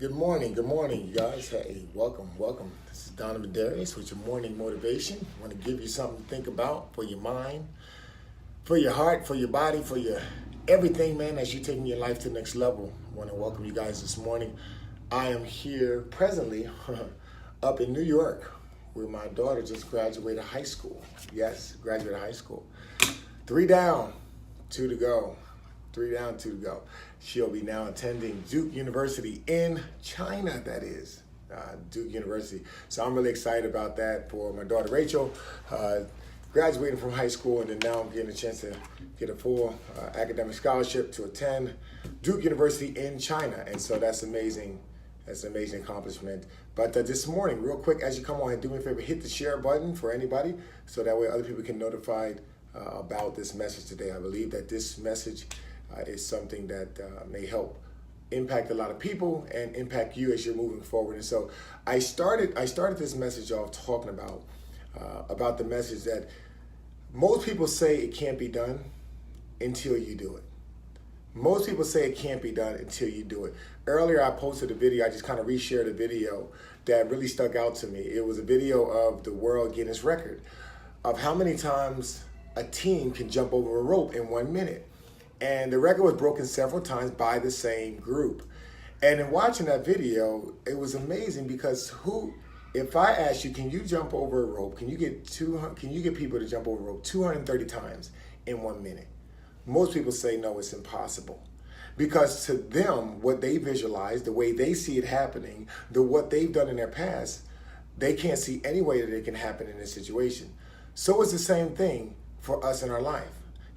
Good morning, you guys. Hey, welcome. This is Donovan Darius with your morning motivation. I want to give you something to think about for your mind, for your heart, for your body, for your everything, man, as you're taking your life to the next level. I want to welcome you guys this morning. I am here presently up in New York where my daughter just graduated high school. Yes, graduated high school. 3 down, 2 to go. 3 down, 2 to go. She'll be now attending Duke University in China, that is, Duke University. So I'm really excited about that for my daughter Rachel, graduating from high school, and then now I'm getting a chance to get a full academic scholarship to attend Duke University in China. And so that's amazing. That's an amazing accomplishment. But this morning, real quick, as you come on, do me a favor, hit the share button for anybody so that way other people can be notified about this message today. I believe that this message is something that may help impact a lot of people and impact you as you're moving forward. And so I started this message off talking about the message that most people say it can't be done until you do it. Most people say it can't be done until you do it. Earlier, I posted a video. I just kind of reshared a video that really stuck out to me. It was a video of the World Guinness record of how many times a team can jump over a rope in 1 minute. And the record was broken several times by the same group. And in watching that video, it was amazing because if I asked you, can you jump over a rope? Can you get people to jump over a rope 230 times in 1 minute? Most people say no, it's impossible. Because to them, what they visualize, the way they see it happening, what they've done in their past, they can't see any way that it can happen in this situation. So it's the same thing for us in our life.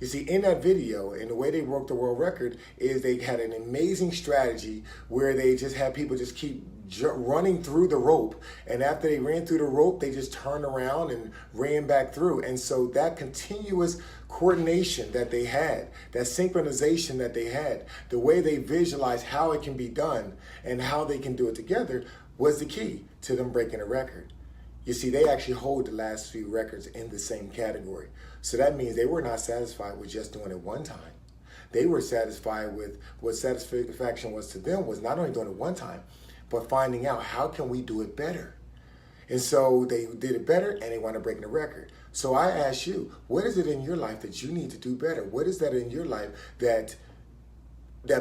You see, in that video, and the way they broke the world record is they had an amazing strategy where they just had people just keep running through the rope. And after they ran through the rope, they just turned around and ran back through. And so that continuous coordination that they had, that synchronization that they had, the way they visualized how it can be done and how they can do it together was the key to them breaking a record. You see, they actually hold the last few records in the same category. So that means they were not satisfied with just doing it one time. They were satisfied with what satisfaction was to them was not only doing it one time, but finding out how can we do it better. And so they did it better and they wound up breaking the record. So I ask you, what is it in your life that you need to do better? What is that in your life that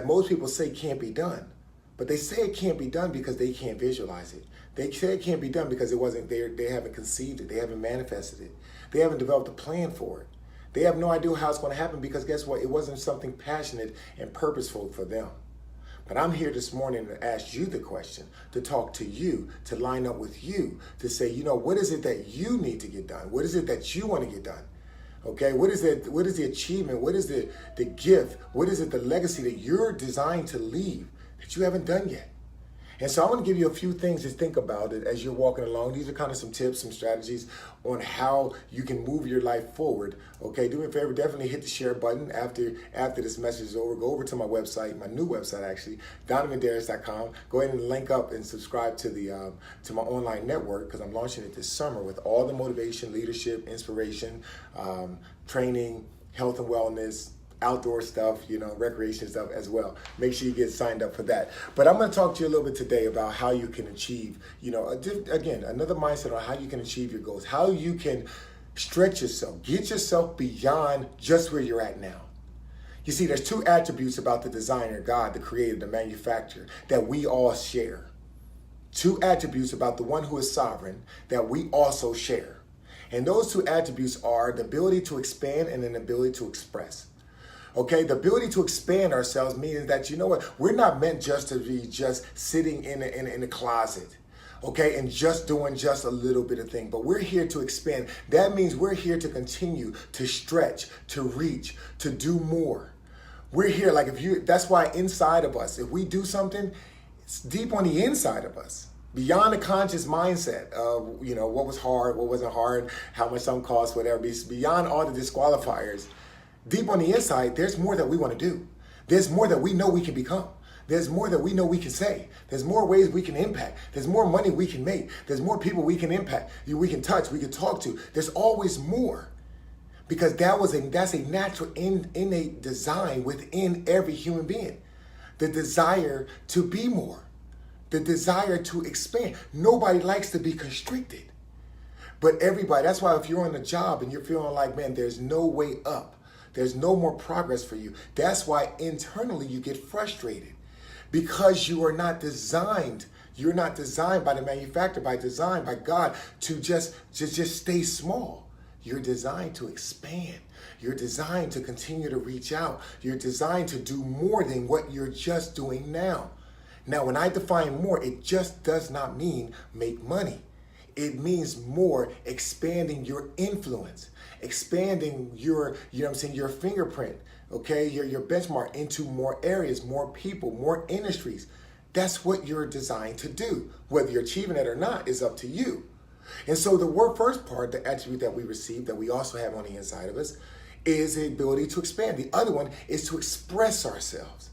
most people say can't be done? But they say it can't be done because they can't visualize it. They say it can't be done because it wasn't there. They haven't conceived it. They haven't manifested it. They haven't developed a plan for it. They have no idea how it's going to happen because guess what? It wasn't something passionate and purposeful for them. But I'm here this morning to ask you the question, to talk to you, to line up with you, to say, what is it that you need to get done? What is it that you want to get done? Okay, what is it? What is the achievement? What is the gift? What is it, the legacy that you're designed to leave that you haven't done yet? And so I want to give you a few things to think about it as you're walking along. These are kind of some tips, some strategies on how you can move your life forward. Okay, do me a favor, definitely hit the share button after this message is over. Go over to my website, my new website actually, DonovanDarius.com. Go ahead and link up and subscribe to my online network because I'm launching it this summer with all the motivation, leadership, inspiration, training, health and wellness, outdoor stuff, recreation stuff as well. Make sure you get signed up for that. But I'm going to talk to you a little bit today about how you can achieve, again, another mindset on how you can achieve your goals, how you can stretch yourself, get yourself beyond just where you're at now. You see, there's 2 attributes about the designer, God, the creator, the manufacturer, that we all share. 2 attributes about the one who is sovereign that we also share. And those 2 attributes are the ability to expand and an ability to express. Okay, the ability to expand ourselves means that, we're not meant just to be just sitting in a closet, okay, and just doing just a little bit of thing, but we're here to expand. That means we're here to continue to stretch, to reach, to do more. We're here, that's why inside of us, if we do something, it's deep on the inside of us. Beyond the conscious mindset of, what was hard, what wasn't hard, how much something cost, whatever, beyond all the disqualifiers. Deep on the inside, there's more that we want to do. There's more that we know we can become. There's more that we know we can say. There's more ways we can impact. There's more money we can make. There's more people we can impact, we can touch, we can talk to. There's always more. Because that's a natural innate design within every human being. The desire to be more. the desire to expand. Nobody likes to be constricted. But everybody, that's why if you're on a job and you're feeling like, man, there's no way up, there's no more progress for you, that's why internally you get frustrated, because you are not designed. You're not designed by the manufacturer, by design, by God to just stay small. You're designed to expand. You're designed to continue to reach out. You're designed to do more than what you're just doing now. Now, when I define more, it just does not mean make money. It means more, expanding your influence, expanding your, your fingerprint, okay, your benchmark into more areas, more people, more industries. That's what you're designed to do. Whether you're achieving it or not is up to you. And so the first part, the attribute that we receive, that we also have on the inside of us, is the ability to expand. The other one is to express ourselves.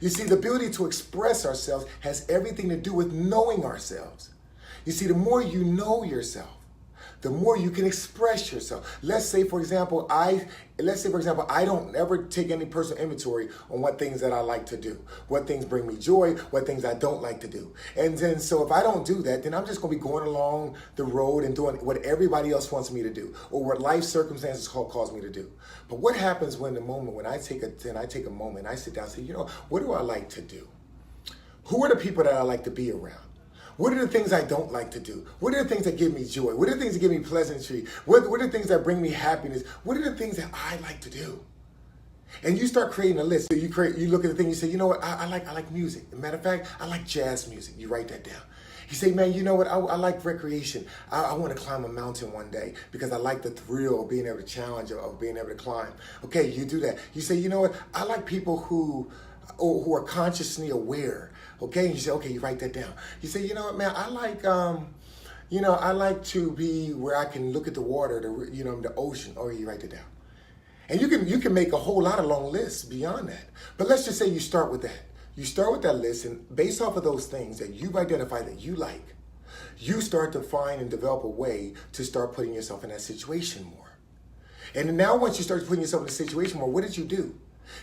You see, the ability to express ourselves has everything to do with knowing ourselves. You see, the more you know yourself, the more you can express yourself. Let's say, for example, I don't ever take any personal inventory on what things that I like to do, what things bring me joy, what things I don't like to do. And then, so if I don't do that, then I'm just going to be going along the road and doing what everybody else wants me to do, or what life circumstances cause me to do. But what happens when I take a moment, I sit down and say, what do I like to do? Who are the people that I like to be around? What are the things I don't like to do? What are the things that give me joy? What are the things that give me pleasantry? What are the things that bring me happiness? What are the things that I like to do? And you start creating a list. So you look at the thing, you say, I like music. As a matter of fact, I like jazz music. You write that down. You say, man, I like recreation. I want to climb a mountain one day because I like the thrill of being able to challenge, of being able to climb. Okay, you do that. You say, I like people who are consciously aware. Okay, and you say, okay, you write that down. You say, man, I like to be where I can look at the water, the ocean. Or you write it down. And you can make a whole lot of long lists beyond that. But let's just say you start with that. You start with that list, and based off of those things that you've identified that you like, you start to find and develop a way to start putting yourself in that situation more. And now once you start putting yourself in a situation more, what did you do?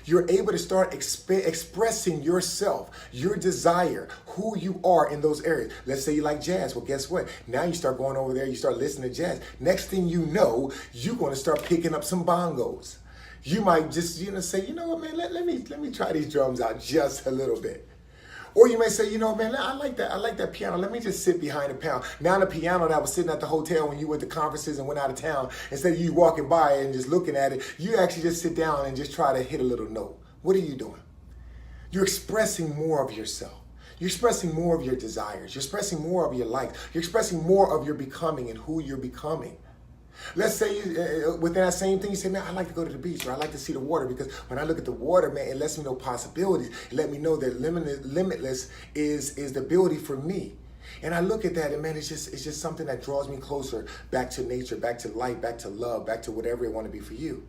You're able to start expressing yourself, your desire, who you are in those areas. Let's say you like jazz. Well, guess what? Now you start going over there, you start listening to jazz. Next thing you know, you're going to start picking up some bongos. You might just, say, what, man, let me try these drums out just a little bit. Or you may say, man, I like that piano. Let me just sit behind the piano. Now the piano that was sitting at the hotel when you went to conferences and went out of town, instead of you walking by and just looking at it, you actually just sit down and just try to hit a little note. What are you doing? You're expressing more of yourself. You're expressing more of your desires. You're expressing more of your likes. You're expressing more of your becoming and who you're becoming. Let's say within that same thing, you say, man, I like to go to the beach, or I like to see the water, because when I look at the water, man, it lets me know possibilities. It let me know that limitless is the ability for me. And I look at that, and man, it's just something that draws me closer back to nature, back to light, back to love, back to whatever it want to be for you.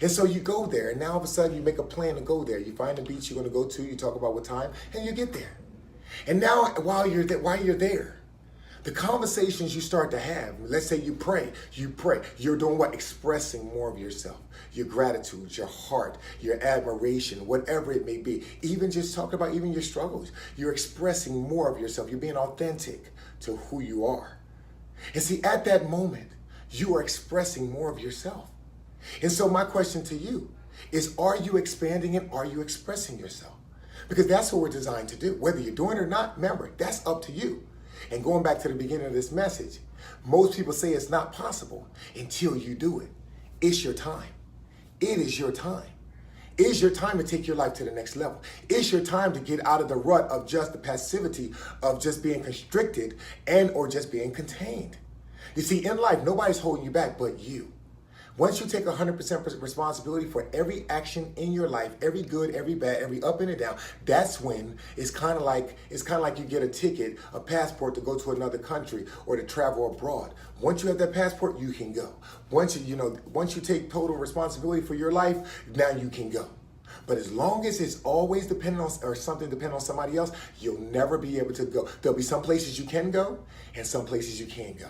And so you go there, and now all of a sudden you make a plan to go there. You find the beach you're going to go to, you talk about what time, and you get there. And now while you're there, the conversations you start to have, let's say you pray. You're doing what? Expressing more of yourself, your gratitude, your heart, your admiration, whatever it may be. Even just talking about even your struggles. You're expressing more of yourself. You're being authentic to who you are. And see, at that moment, you are expressing more of yourself. And so my question to you is, are you expanding it? Are you expressing yourself? Because that's what we're designed to do. Whether you're doing it or not, remember, that's up to you. And going back to the beginning of this message, most people say it's not possible until you do it. It's your time. It is your time. It's your time to take your life to the next level. It's your time to get out of the rut of just the passivity of just being constricted and or just being contained. You see, in life, nobody's holding you back but you. Once you take 100% responsibility for every action in your life, every good, every bad, every up and a down, that's when it's kind of like you get a ticket, a passport to go to another country or to travel abroad. Once you have that passport, you can go. Once you take total responsibility for your life, now you can go. But as long as it's always dependent on, or something dependent on somebody else, you'll never be able to go. There'll be some places you can go and some places you can't go.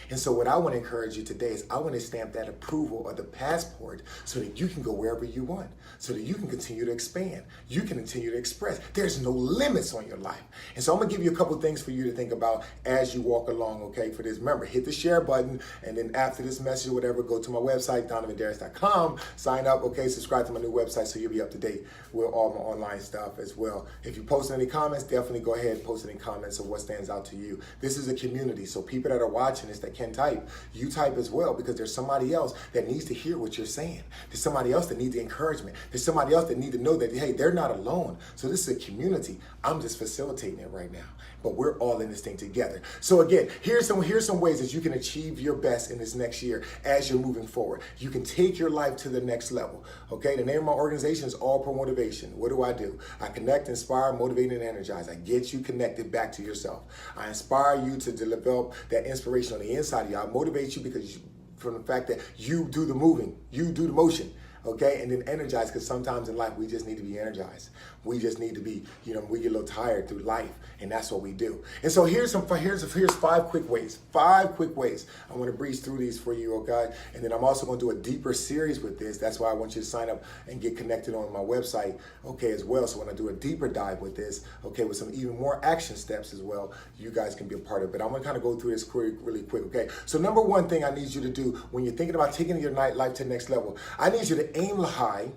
And so what I want to encourage you today is I want to stamp that approval or the passport so that you can go wherever you want, so that you can continue to expand. You can continue to express. There's no limits on your life. And so I'm going to give you a couple things for you to think about as you walk along, okay, for this. Remember, hit the share button, and then after this message or whatever, go to my website, DonovanDarius.com, sign up, okay, subscribe to my new website so you'll be up to date with all my online stuff as well. If you post any comments, definitely go ahead and post any comments of what stands out to you. This is a community, so people that are watching this that can type, you type as well, because there's somebody else that needs to hear what you're saying. There's somebody else that needs the encouragement. There's somebody else that needs to know that, hey, they're not alone. So this is a community. I'm just facilitating it right now, but we're all in this thing together. So again, here's some ways that you can achieve your best in this next year as you're moving forward. You can take your life to the next level. Okay, the name of my organization is All Pro Motivation. What do? I connect, inspire, motivate, and energize. I get you connected back to yourself. I inspire you to develop that inspiration on the inside of you. I motivate you because from the fact that you do the moving, you do the motion. Okay, and then energize, because sometimes in life we just need to be energized. We just need to be, we get a little tired through life, and that's what we do. And so here's 5 quick ways. 5 quick ways. I want to breeze through these for you, okay? And then I'm also going to do a deeper series with this. That's why I want you to sign up and get connected on my website, okay, as well. So when I do a deeper dive with this, okay, with some even more action steps as well, you guys can be a part of it. But I'm going to kind of go through this really quick, okay? So number one thing I need you to do when you're thinking about taking your life to the next level, I need you to aim high.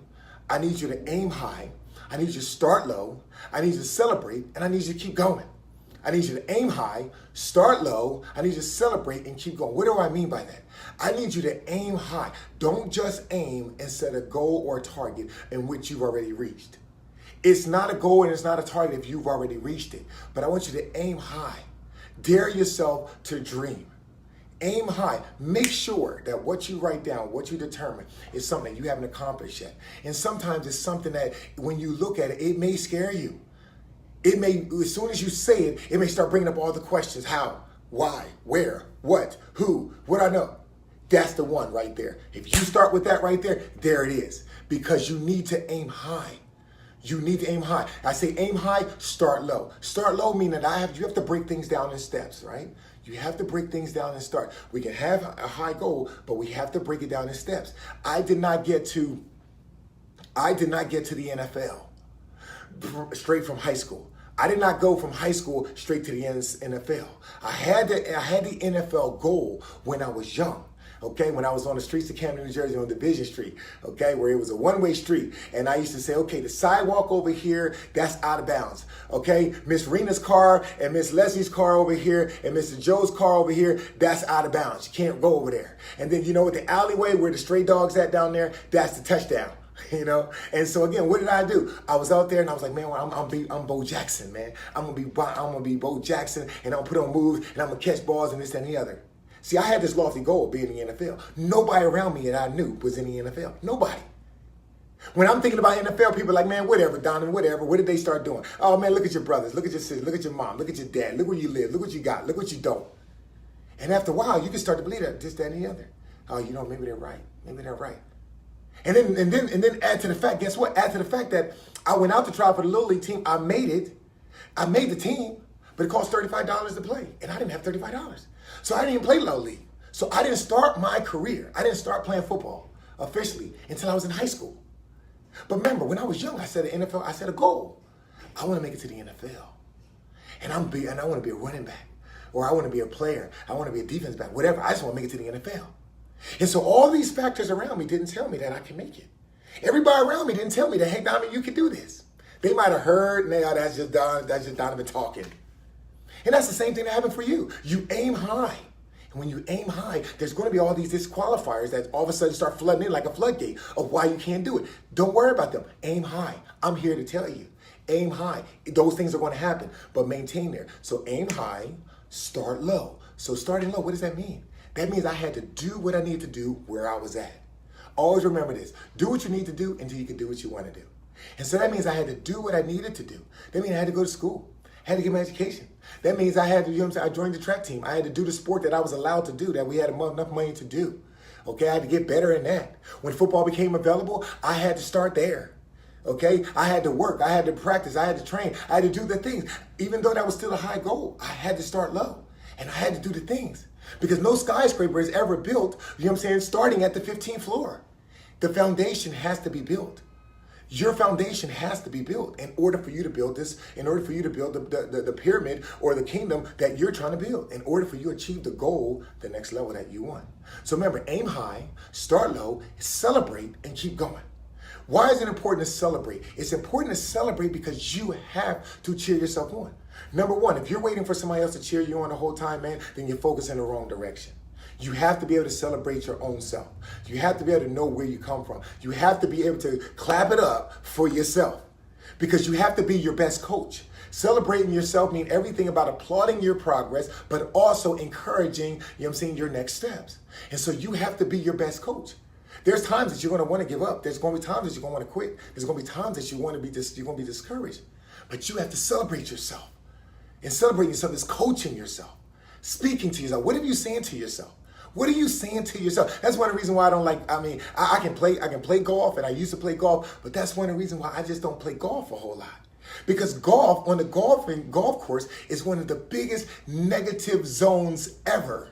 I need you to aim high. I need you to start low. I need you to celebrate, and I need you to keep going. I need you to aim high, start low. I need you to celebrate and keep going. What do I mean by that? I need you to aim high. Don't just aim and set a goal or a target in which you've already reached. It's not a goal and it's not a target if you've already reached it. But I want you to aim high. Dare yourself to dream. Aim high. Make sure that what you write down, what you determine, is something that you haven't accomplished yet. And sometimes it's something that when you look at it, it may scare you. It may, as soon as you say it, it may start bringing up all the questions. How? Why? Where? What? Who? What I know? That's the one right there. If you start with that right there, there it is. Because you need to aim high. You need to aim high. I say aim high, start low. Start low meaning you have to break things down in steps, right? You have to break things down and start. We can have a high goal, but we have to break it down in steps. I did not get to the NFL straight from high school. I did not go from high school straight to the NFL. I had the NFL goal when I was young. Okay, when I was on the streets of Camden, New Jersey, on Division Street, okay, where it was a one-way street. And I used to say, okay, the sidewalk over here, that's out of bounds. Okay, Miss Rena's car and Miss Leslie's car over here and Mr. Joe's car over here, that's out of bounds. You can't go over there. And then, the alleyway where the stray dogs at down there, that's the touchdown. And so again, what did I do? I was out there and I was like, man, I'm Bo Jackson, man. I'm gonna be Bo Jackson, and I'm gonna put on moves and I'm gonna catch balls and this and the other. See, I had this lofty goal of being in the NFL. Nobody around me that I knew was in the NFL. Nobody. When I'm thinking about NFL, people are like, man, whatever, Donovan, whatever. What did they start doing? Oh, man, look at your brothers. Look at your sisters. Look at your mom. Look at your dad. Look where you live. Look what you got. Look what you don't. And after a while, you can start to believe that, this, that, and the other. Oh, maybe they're right. Maybe they're right. And then add to the fact, guess what? Add to the fact that I went out to try for the Little League team. I made it. I made the team, but it cost $35 to play. And I didn't have $35. So I didn't even play Little League. So I didn't start my career. I didn't start playing football officially until I was in high school. But remember, when I was young, I set a goal. I want to make it to the NFL. And I want to be a running back. Or I want to be a player. I want to be a defense back. Whatever. I just want to make it to the NFL. And so all these factors around me didn't tell me that I can make it. Everybody around me didn't tell me that, hey, Donovan, you can do this. They might have heard, that's just Donovan talking. And that's the same thing that happened for you. You aim high. And when you aim high, there's going to be all these disqualifiers that all of a sudden start flooding in like a floodgate of why you can't do it. Don't worry about them. Aim high. I'm here to tell you. Aim high. Those things are going to happen, but maintain there. So aim high, start low. So starting low, what does that mean? That means I had to do what I needed to do where I was at. Always remember this. Do what you need to do until you can do what you want to do. And so that means I had to do what I needed to do. That means I had to go to school. I had to get my education. That means I had to, I joined the track team. I had to do the sport that I was allowed to do, that we had enough money to do. Okay, I had to get better in that. When football became available, I had to start there. Okay, I had to work. I had to practice. I had to train. I had to do the things. Even though that was still a high goal, I had to start low. And I had to do the things because no skyscraper is ever built, you know what I'm saying, starting at the 15th floor. The foundation has to be built. Your foundation has to be built in order for you to build this, in order for you to build the pyramid or the kingdom that you're trying to build, in order for you to achieve the goal, the next level that you want. So remember, aim high, start low, celebrate, and keep going. Why is it important to celebrate? It's important to celebrate because you have to cheer yourself on. Number one, if you're waiting for somebody else to cheer you on the whole time, man, then you're focused in the wrong direction. You have to be able to celebrate your own self. You have to be able to know where you come from. You have to be able to clap it up for yourself because you have to be your best coach. Celebrating yourself means everything about applauding your progress, but also encouraging, you know what I'm saying, your next steps. And so you have to be your best coach. There's times that you're going to want to give up. There's going to be times that you're going to want to quit. There's going to be times that you're going to be discouraged. But you have to celebrate yourself. And celebrating yourself is coaching yourself, speaking to yourself. What are you saying to yourself? What are you saying to yourself? That's one of the reasons why I don't like, I can play golf, and I used to play golf, but that's one of the reasons why I just don't play golf a whole lot. Because golf, on the golf course, is one of the biggest negative zones ever.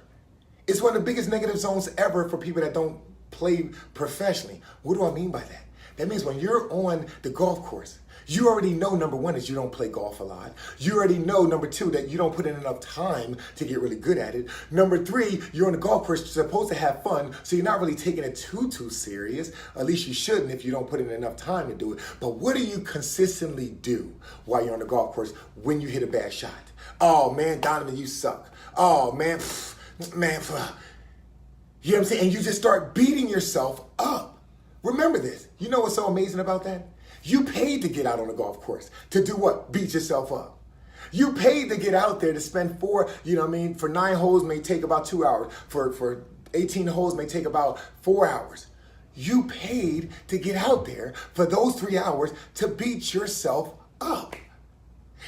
It's one of the biggest negative zones ever for people that don't play professionally. What do I mean by that? That means when you're on the golf course, you already know, number one, is you don't play golf a lot. You already know, number two, that you don't put in enough time to get really good at it. Number three, you're on the golf course, you're supposed to have fun, so you're not really taking it too serious. At least you shouldn't if you don't put in enough time to do it. But what do you consistently do while you're on the golf course when you hit a bad shot? Oh, man, Donovan, you suck. Oh, man, man. You know what I'm saying? And you just start beating yourself up. Remember this. You know what's so amazing about that? You paid to get out on the golf course. To do what? Beat yourself up. You paid to get out there to spend for 9 holes may take about 2 hours. For 18 holes may take about 4 hours. You paid to get out there for those 3 hours to beat yourself up.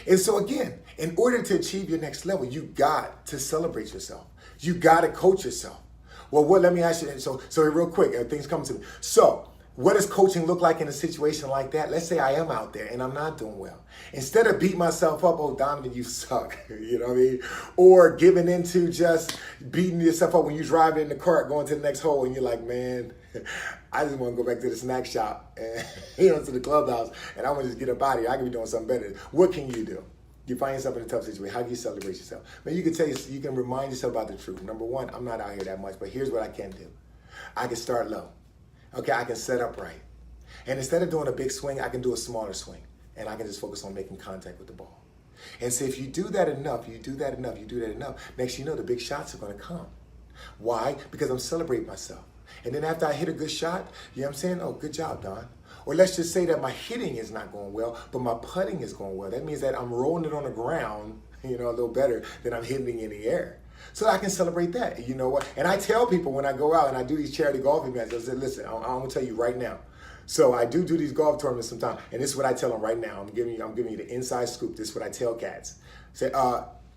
And so again, in order to achieve your next level, you got to celebrate yourself. You got to coach yourself. Well, let me ask you, so real quick, things come to me. So, what does coaching look like in a situation like that? Let's say I am out there and I'm not doing well. Instead of beating myself up, oh, Donovan, you suck, you know what I mean? Or giving into just beating yourself up when you drive in the cart going to the next hole and you're like, man, I just want to go back to the snack shop and to the clubhouse and I want to just get up out of here. I can be doing something better. What can you do? You find yourself in a tough situation. How do you celebrate yourself? Man, you can remind yourself about the truth. Number one, I'm not out here that much, but here's what I can do. I can start low. Okay, I can set up right. And instead of doing a big swing, I can do a smaller swing. And I can just focus on making contact with the ball. And so if you do that enough, next you know the big shots are going to come. Why? Because I'm celebrating myself. And then after I hit a good shot, you know what I'm saying? Oh, good job, Don. Or let's just say that my hitting is not going well, but my putting is going well. That means that I'm rolling it on the ground, a little better than I'm hitting it in the air. So I can celebrate that, you know what? And I tell people when I go out and I do these charity golf events, I say, listen, I'm going to tell you right now. So I do these golf tournaments sometimes, and this is what I tell them right now. I'm giving you the inside scoop. This is what I tell cats. Say,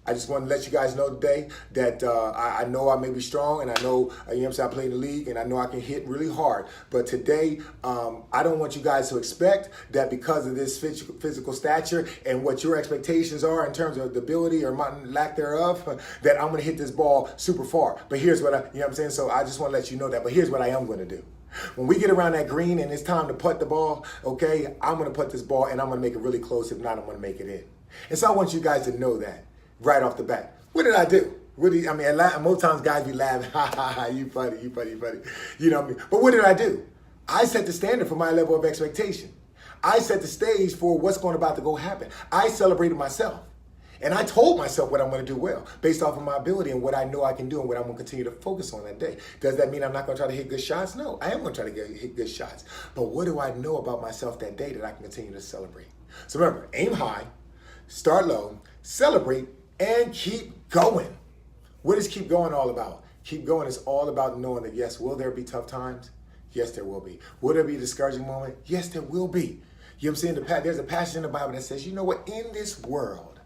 I just want to let you guys know today that I know I may be strong, and I know, I play in the league, and I know I can hit really hard. But today, I don't want you guys to expect that because of this physical stature and what your expectations are in terms of the ability or lack thereof, that I'm going to hit this ball super far. But here's what So I just want to let you know that. But here's what I am going to do. When we get around that green and it's time to putt the ball, okay, I'm going to putt this ball, and I'm going to make it really close. If not, I'm going to make it in. And so I want you guys to know that. Right off the bat. What did I do? Most times guys be laughing, ha ha ha, you funny. You know what I mean? But what did I do? I set the standard for my level of expectation. I set the stage for what's about to go happen. I celebrated myself. And I told myself what I'm going to do well based off of my ability and what I know I can do and what I'm going to continue to focus on that day. Does that mean I'm not going to try to hit good shots? No, I am going to try to hit good shots. But what do I know about myself that day that I can continue to celebrate? So remember, aim high, start low, celebrate, and keep going. What is keep going all about? Keep going is all about knowing that, yes, will there be tough times? Yes, there will be. Will there be a discouraging moment? Yes, there will be. You know what I'm saying? There's a passage in the Bible that says, you know what? In this world,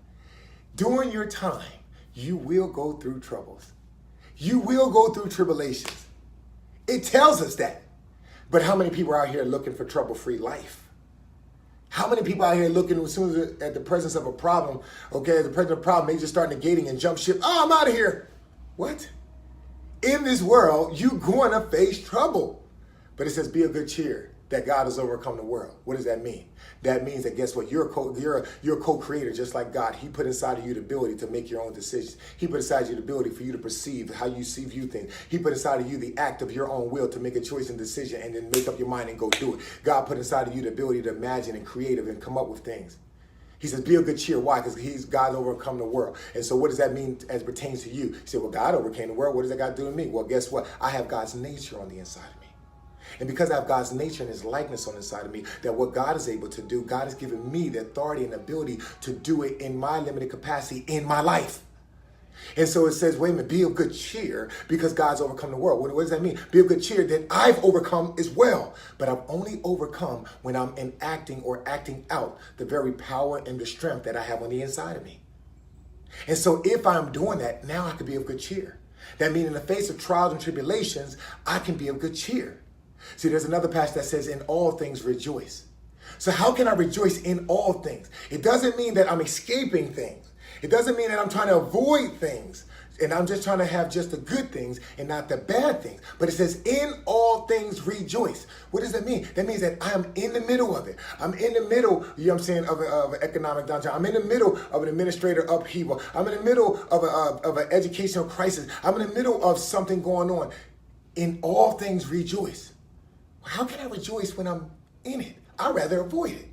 during your time, you will go through troubles. You will go through tribulations. It tells us that. But how many people are out here looking for trouble-free life? How many people out here looking as soon as at the presence of a problem, okay, at the presence of a problem, they just start negating and jump ship. Oh, I'm out of here. What? In this world, you're going to face trouble. But it says, be of good cheer, that God has overcome the world. What does that mean? That means that guess what? You're a co-creator just like God. He put inside of you the ability to make your own decisions. He put inside of you the ability for you to perceive how you view things. He put inside of you the act of your own will to make a choice and decision and then make up your mind and go do it. God put inside of you the ability to imagine and creative and come up with things. He says, be of good cheer. Why? Because God overcome the world. And so what does that mean as pertains to you? You say, well, God overcame the world. What does that got to do with me? Well, guess what? I have God's nature on the inside of me. And because I have God's nature and his likeness on the inside of me, that what God is able to do, God has given me the authority and ability to do it in my limited capacity in my life. And so it says, wait a minute, be of good cheer because God's overcome the world. What does that mean? Be of good cheer that I've overcome as well. But I've only overcome when I'm enacting or acting out the very power and the strength that I have on the inside of me. And so if I'm doing that, now I can be of good cheer. That means in the face of trials and tribulations, I can be of good cheer. See, there's another passage that says, in all things rejoice. So how can I rejoice in all things? It doesn't mean that I'm escaping things. It doesn't mean that I'm trying to avoid things and I'm just trying to have just the good things and not the bad things. But it says, in all things rejoice. What does that mean? That means that I'm in the middle of it. I'm in the middle, you know what I'm saying, of an economic downturn. I'm in the middle of an administrator upheaval. I'm in the middle of an educational crisis. I'm in the middle of something going on. In all things rejoice. How can I rejoice when I'm in it? I'd rather avoid it.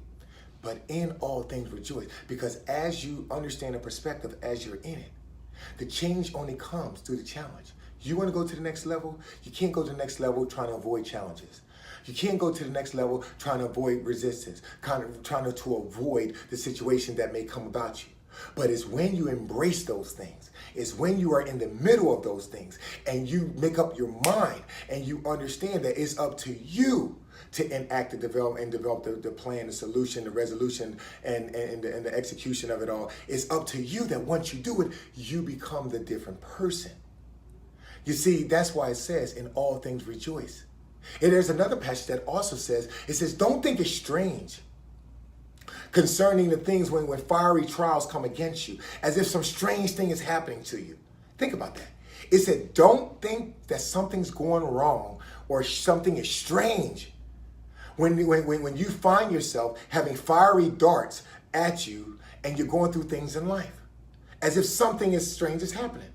But in all things rejoice. Because as you understand the perspective as you're in it, the change only comes through the challenge. You want to go to the next level? You can't go to the next level trying to avoid challenges. You can't go to the next level trying to avoid resistance, trying to avoid the situation that may come about you. But it's when you embrace those things, it's when you are in the middle of those things and you make up your mind and you understand that it's up to you to enact and develop the plan, the solution, the resolution, and the execution of it all. It's up to you that once you do it, you become the different person. You see, that's why it says, in all things rejoice. And there's another passage that also says, it says, don't think it's strange concerning the things when fiery trials come against you, as if some strange thing is happening to you. Think about that. It said, don't think that something's going wrong or something is strange when you find yourself having fiery darts at you and you're going through things in life, as if something is strange is happening.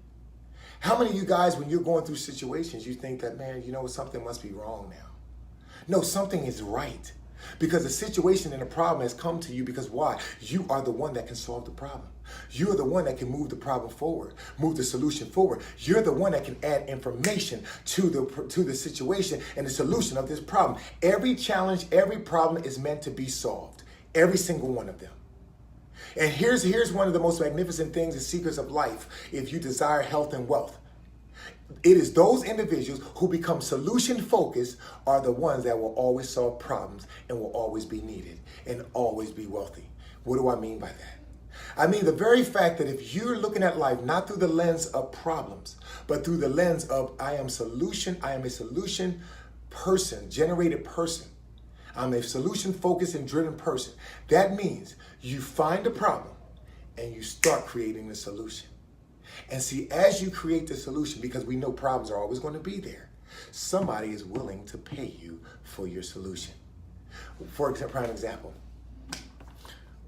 How many of you guys, when you're going through situations, you think that, man, you know, something must be wrong now? No, something is right. Because the situation and the problem has come to you because why? You are the one that can solve the problem. You're the one that can move the problem forward, move the solution forward. You're the one that can add information to the situation and the solution of this problem. Every challenge, every problem is meant to be solved. Every single one of them. And here's one of the most magnificent things, the secrets of life, if you desire health and wealth. It is those individuals who become solution focused are the ones that will always solve problems and will always be needed and always be wealthy. What do I mean by that? I mean the very fact that if you're looking at life not through the lens of problems, but through the lens of I am a solution person, generated person. I'm a solution focused and driven person. That means you find a problem and you start creating the solution. And see, as you create the solution, because we know problems are always going to be there, somebody is willing to pay you for your solution. For example,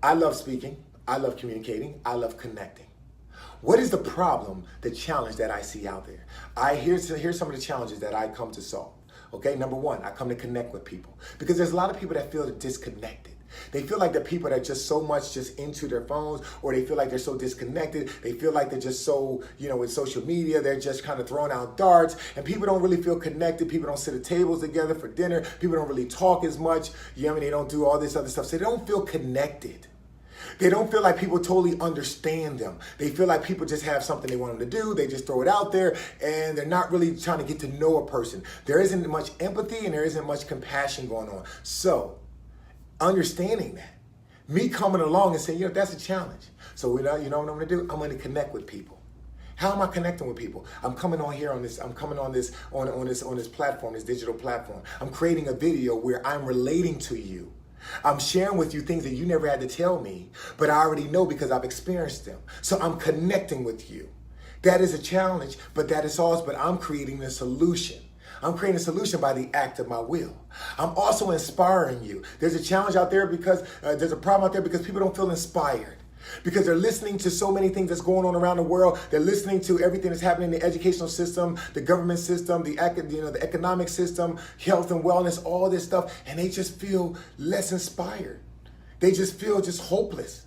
I love speaking, I love communicating, I love connecting. What is the problem, the challenge that I see out there? Here's some of the challenges that I come to solve. Okay, number one, I come to connect with people. Because there's a lot of people that feel disconnected. They feel like they're people that are just so much just into their phones, or they feel like they're so disconnected. They feel like they're just so, with social media, they're just kind of throwing out darts, and people don't really feel connected. People don't sit at tables together for dinner. People don't really talk as much. They don't do all this other stuff. So they don't feel connected. They don't feel like people totally understand them. They feel like people just have something they want them to do. They just throw it out there, and they're not really trying to get to know a person. There isn't much empathy, and there isn't much compassion going on. So understanding that, me coming along and saying, that's a challenge. So you know what I'm going to do? I'm going to connect with people. How am I connecting with people? I'm coming on here on this. I'm coming on this platform, this digital platform. I'm creating a video where I'm relating to you. I'm sharing with you things that you never had to tell me, but I already know because I've experienced them. So I'm connecting with you. That is a challenge, but that is also, but I'm creating a solution. I'm creating a solution by the act of my will. I'm also inspiring you. There's a challenge out there because there's a problem out there because people don't feel inspired. Because they're listening to so many things that's going on around the world. They're listening to everything that's happening in the educational system, the government system, the economic system, health and wellness, all this stuff, and they just feel less inspired. They just feel just hopeless.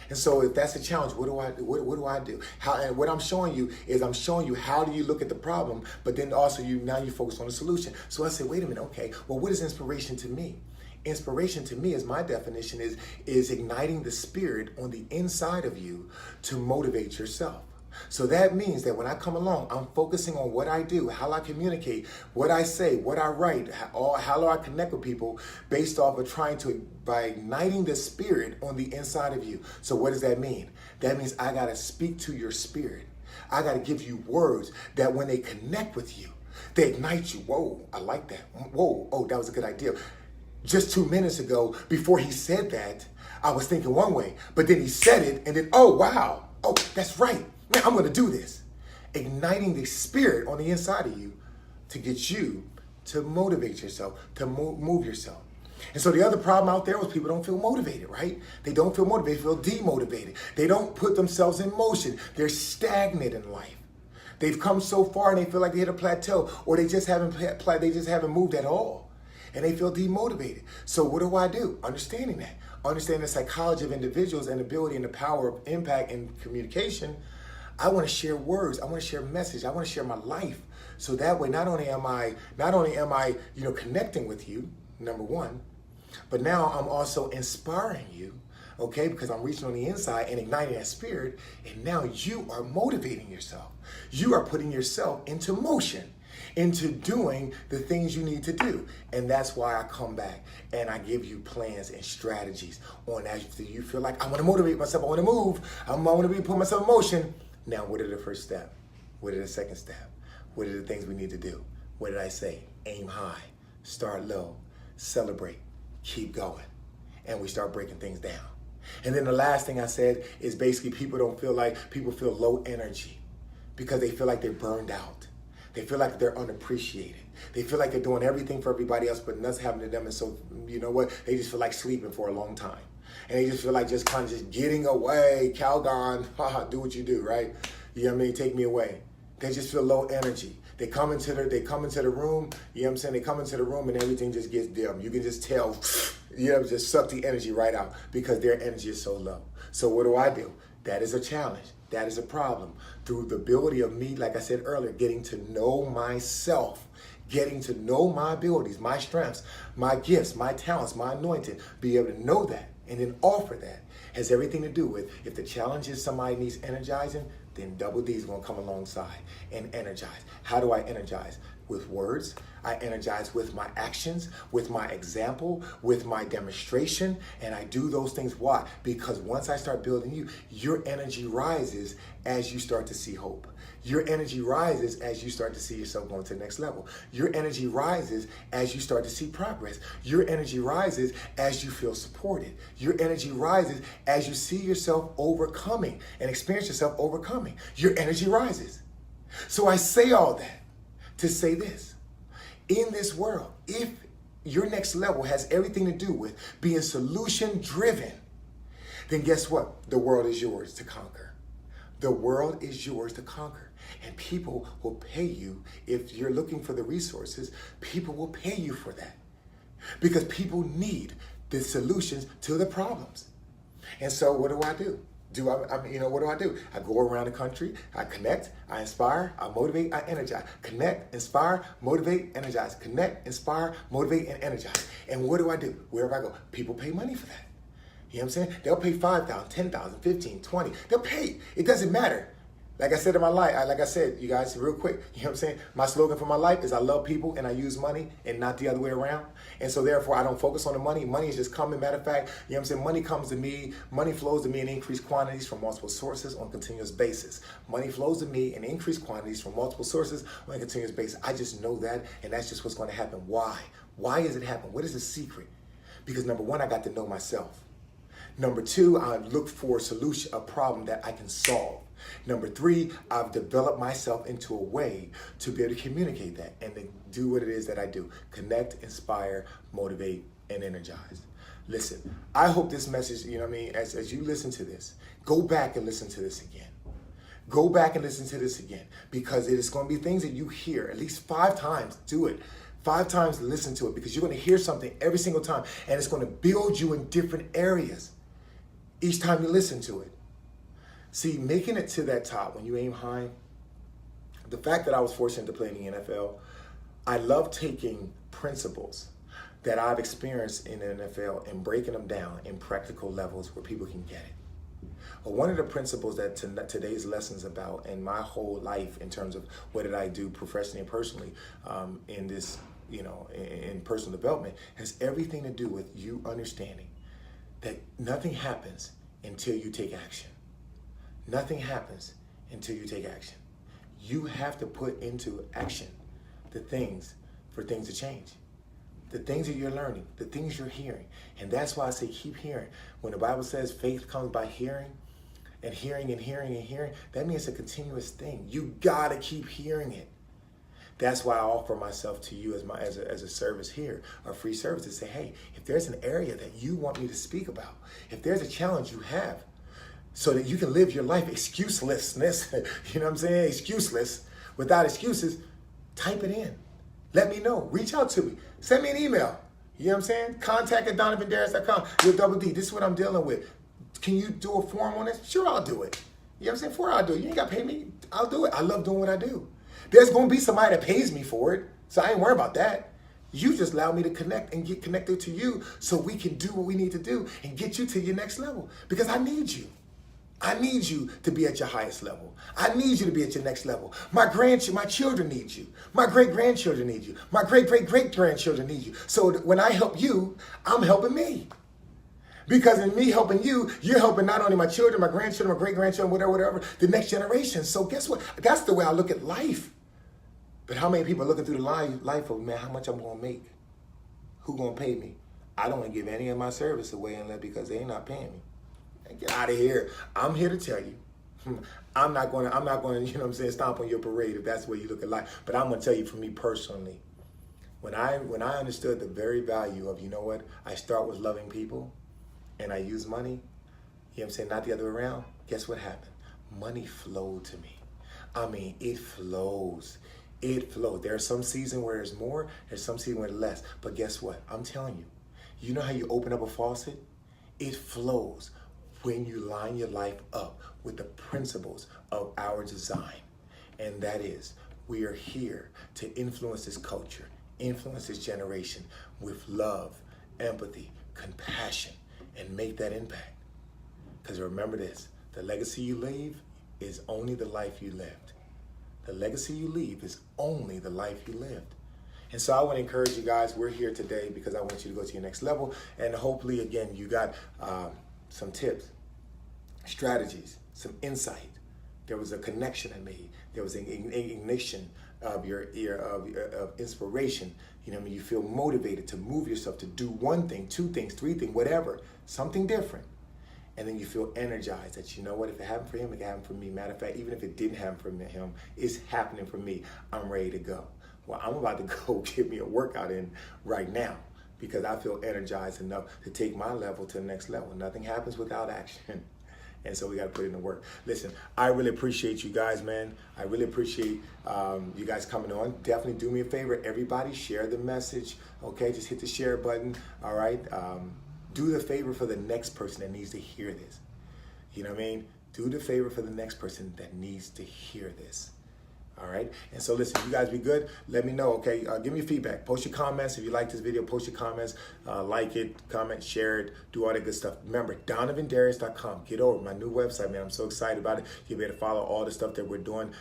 And so if that's a challenge, what do I do? What do I do? And what I'm showing you is I'm showing you how do you look at the problem, but then also now you focus on the solution. So I say, wait a minute, okay, well, what is inspiration to me? Inspiration to me, as my definition is igniting the spirit on the inside of you to motivate yourself. So that means that when I come along, I'm focusing on what I do, how I communicate, what I say, what I write, how do I connect with people based off of by igniting the spirit on the inside of you. So what does that mean? That means I got to speak to your spirit. I got to give you words that when they connect with you, they ignite you. Whoa, I like that. Whoa, oh, that was a good idea. Just 2 minutes ago, before he said that, I was thinking one way, but then he said it, and then, oh, wow. Oh, that's right. Man, I'm going to do this. Igniting the spirit on the inside of you to get you to motivate yourself, to move yourself. And so the other problem out there was people don't feel motivated, right? They don't feel motivated, they feel demotivated. They don't put themselves in motion. They're stagnant in life. They've come so far and they feel like they hit a plateau, or they just haven't moved at all. And they feel demotivated. So what do? Understanding that. Understanding the psychology of individuals and ability and the power of impact and communication, I want to share words. I want to share message. I want to share my life. So that way, not only am I, connecting with you, number one, but now I'm also inspiring you, okay? Because I'm reaching on the inside and igniting that spirit. And now you are motivating yourself. You are putting yourself into motion, into doing the things you need to do. And that's why I come back and I give you plans and strategies on that. You feel like I want to motivate myself, I want to move, I want to put myself in motion. Now, what are the first step? What are the second step? What are the things we need to do? What did I say? Aim high, start low, celebrate, keep going. And we start breaking things down. And then the last thing I said is basically people feel low energy because they feel like they're burned out. They feel like they're unappreciated. They feel like they're doing everything for everybody else, but nothing's happening to them. And so, you know what? They just feel like sleeping for a long time. And they just feel like just kind of just getting away. Calgon, do what you do, right? You know what I mean? Take me away. They just feel low energy. They come into the room, you know what I'm saying? They come into the room and everything just gets dim. You can just tell, just suck the energy right out because their energy is so low. So what do? That is a challenge. That is a problem. Through the ability of me, like I said earlier, getting to know myself, getting to know my abilities, my strengths, my gifts, my talents, my anointing, be able to know that and then offer that has everything to do with if the challenge is somebody needs energizing, then Double D is going to come alongside and energize. How do I energize? With words. I energize with my actions, with my example, with my demonstration, and I do those things. Why? Because once I start building you, your energy rises as you start to see hope. Your energy rises as you start to see yourself going to the next level. Your energy rises as you start to see progress. Your energy rises as you feel supported. Your energy rises as you see yourself overcoming and experience yourself overcoming. Your energy rises. So I say all that to say this. In this world, if your next level has everything to do with being solution driven, then guess what? The world is yours to conquer. The world is yours to conquer. And people will pay you. If you're looking for the resources, people will pay you for that. Because people need the solutions to the problems. And so what do? What do? I go around the country, I connect, I inspire, I motivate, I energize. Connect, inspire, motivate, energize. Connect, inspire, motivate, and energize. And what do? Wherever I go, people pay money for that. You know what I'm saying? They'll pay $5,000, $10,000, $15,000, $20,000. They'll pay. It doesn't matter. Like I said in my life, you guys, real quick, you know what I'm saying? My slogan for my life is I love people and I use money and not the other way around. And so therefore, I don't focus on the money. Money is just coming. Matter of fact, you know what I'm saying? Money comes to me, money flows to me in increased quantities from multiple sources on a continuous basis. Money flows to me in increased quantities from multiple sources on a continuous basis. I just know that, and that's just what's going to happen. Why? Why does it happen? What is the secret? Because number one, I got to know myself. Number two, I've looked for a solution, a problem that I can solve. Number three, I've developed myself into a way to be able to communicate that and to do what it is that I do. Connect, inspire, motivate, and energize. Listen, I hope this message, you know what I mean, as you listen to this, go back and listen to this again. Go back and listen to this again, because it is going to be things that you hear at least 5 times. Do it. 5 times, listen to it, because you're going to hear something every single time, and it's going to build you in different areas each time you listen to it. See, making it to that top when you aim high, the fact that I was fortunate to play in the NFL, I love taking principles that I've experienced in the NFL and breaking them down in practical levels where people can get it. But one of the principles that today's lessons about, and my whole life in terms of what did I do professionally and personally in this, in personal development, has everything to do with you understanding that nothing happens until you take action. Nothing happens until you take action. You have to put into action the things for things to change. The things that you're learning, the things you're hearing. And that's why I say keep hearing. When the Bible says faith comes by hearing, and hearing and hearing and hearing, that means it's a continuous thing. You gotta keep hearing it. That's why I offer myself to you as a service here, a free service, to say, hey, if there's an area that you want me to speak about, if there's a challenge you have, so that you can live your life excuselessness, you know what I'm saying, excuseless, without excuses, type it in. Let me know. Reach out to me. Send me an email. You know what I'm saying? Contact@DonovanDarius.com. With double D. This is what I'm dealing with. Can you do a form on this? Sure, I'll do it. You know what I'm saying? For I'll do it. You ain't got to pay me. I'll do it. I love doing what I do. There's going to be somebody that pays me for it, so I ain't worried about that. You just allow me to connect and get connected to you so we can do what we need to do and get you to your next level, because I need you. I need you to be at your highest level. I need you to be at your next level. My children need you. My great-grandchildren need you. My great-great-great-grandchildren need you. So when I help you, I'm helping me. Because in me helping you, you're helping not only my children, my grandchildren, my great-grandchildren, whatever, the next generation. So guess what? That's the way I look at life. But how many people are looking through the life of, man, how much I'm going to make? Who going to pay me? I don't want to give any of my service away unless because they ain't not paying me. Get out of here. I'm here to tell you. I'm not going to, you know what I'm saying, stomp on your parade if that's the way you look at life. But I'm going to tell you, for me personally, when I understood the very value of, you know what, I start with loving people and I use money, you know what I'm saying, not the other way around, guess what happened? Money flowed to me. I mean, it flows. It flows. There's some season where there's more, there's some season where there's less. But guess what? I'm telling you, you know how you open up a faucet? It flows when you line your life up with the principles of our design. And that is, we are here to influence this culture, influence this generation with love, empathy, compassion, and make that impact. Because remember this, the legacy you leave is only the life you lived. The legacy you leave is only the life you lived. And so I want to encourage you guys, we're here today because I want you to go to your next level. And hopefully, again, you got some tips, strategies, some insight. There was a connection I made. There was an ignition of of inspiration. You know what I mean? You feel motivated to move yourself to do one thing, 2 things, 3 things, whatever, something different. And then you feel energized that, you know what, if it happened for him, it can happen for me. Matter of fact, even if it didn't happen for him, it's happening for me. I'm ready to go. Well, I'm about to go get me a workout in right now because I feel energized enough to take my level to the next level. Nothing happens without action. And so we got to put in the work. Listen, I really appreciate you guys, man. I really appreciate you guys coming on. Definitely do me a favor. Everybody share the message. Okay, just hit the share button. All right. Do the favor for the next person that needs to hear this. You know what I mean? Do the favor for the next person that needs to hear this. All right. And so listen, you guys be good. Let me know. Okay. Give me feedback. Post your comments. If you like this video, post your comments, like it, comment, share it, do all that good stuff. Remember, DonovanDarius.com. Get over my new website, man. I'm so excited about it. You'll be able to follow all the stuff that we're doing.